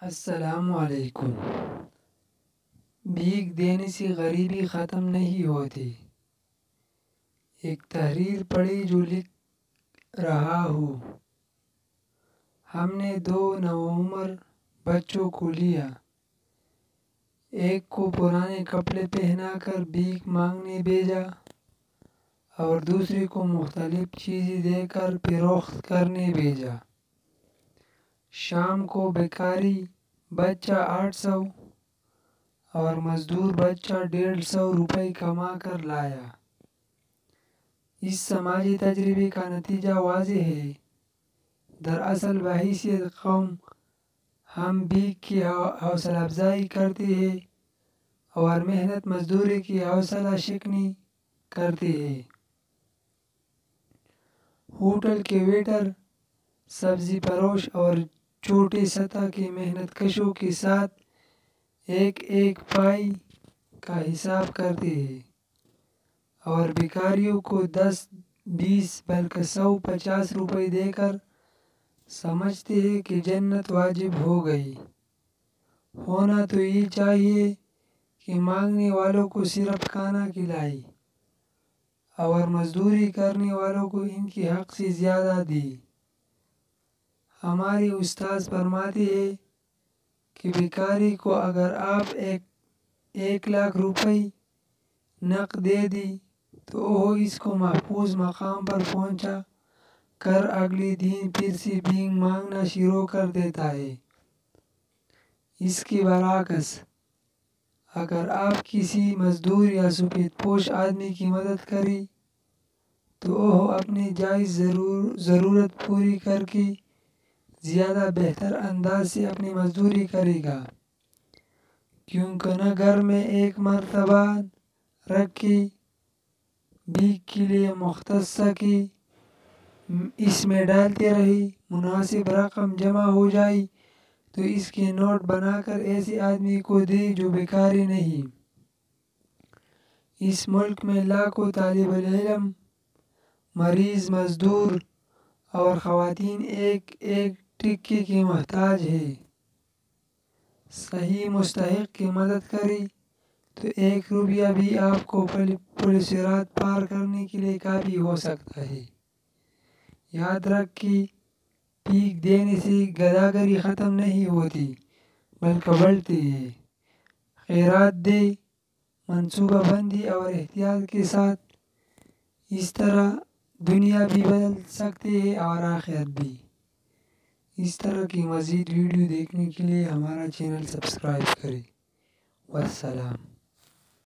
السلام علیکم۔ بھیک دینے سے غریبی ختم نہیں ہوتی۔ ایک تحریر پڑھی جو لکھ رہا ہوں۔ ہم نے 2 نوعمر بچوں کو لیا، ایک کو پرانے کپڑے پہنا کر بھیک مانگنے بھیجا اور دوسرے کو مختلف چیزیں دے کر فروخت کرنے بھیجا۔ شام کو بیکاری بچہ 800 اور مزدور بچہ 150 روپے کما کر لایا۔ اس سماجی تجربے کا نتیجہ واضح ہے۔ دراصل بحیثیت قوم ہم بھیک کی حوصلہ افزائی کرتے ہیں اور محنت مزدوری کی حوصلہ شکنی کرتے ہیں۔ ہوٹل کے ویٹر، سبزی فروش اور چھوٹے سطح کے محنت کشوں کے ساتھ ایک ایک پائی کا حساب کرتے ہیں اور بیکاریوں کو 10 20 بلکہ 150 روپے دے کر سمجھتے ہیں کہ جنت واجب ہو گئی۔ ہونا تو یہ چاہیے کہ مانگنے والوں کو صرف کھانا کھلائے اور مزدوری کرنے والوں کو ان کے حق سے زیادہ دے۔ ہمارے استاد فرماتے ہیں کہ بیکاری کو اگر آپ 1 لاکھ روپے نقد دے دیں تو وہ اس کو محفوظ مقام پر پہنچا کر اگلے دن پھر سے بھیک مانگنا شروع کر دیتا ہے۔ اس کے برعکس اگر آپ کسی مزدور یا سفید پوش آدمی کی مدد کریں تو وہ اپنی جائز ضرورت پوری کر کے زیادہ بہتر انداز سے اپنی مزدوری کرے گا، کیونکہ نہ گھر میں ایک مرتبہ رکھ کے بھیک کے لیے مختص کے اس میں ڈالتے رہے، مناسب رقم جمع ہو جائے تو اس کے نوٹ بنا کر ایسے آدمی کو دے جو بیکاری نہیں۔ اس ملک میں لاکھوں طالب علم، مریض، مزدور اور خواتین ایک ایک ٹکے کے محتاج ہیں۔ صحیح مستحق کی مدد کریں تو 1 روپیہ بھی آپ کو پل صراط پار کرنے کے لیے کافی ہو سکتا ہے۔ یاد رکھیں، بھیک دینے سے گداگری ختم نہیں ہوتی بلکہ بڑھتی ہے۔ خیرات دیں، منصوبہ بندی اور احتیاط کے ساتھ، اس طرح دنیا بھی بدل سکتی ہے اور آخرت بھی۔ اس طرح کی مزید ویڈیو دیکھنے کے لیے ہمارا چینل سبسکرائب کریں۔ والسلام۔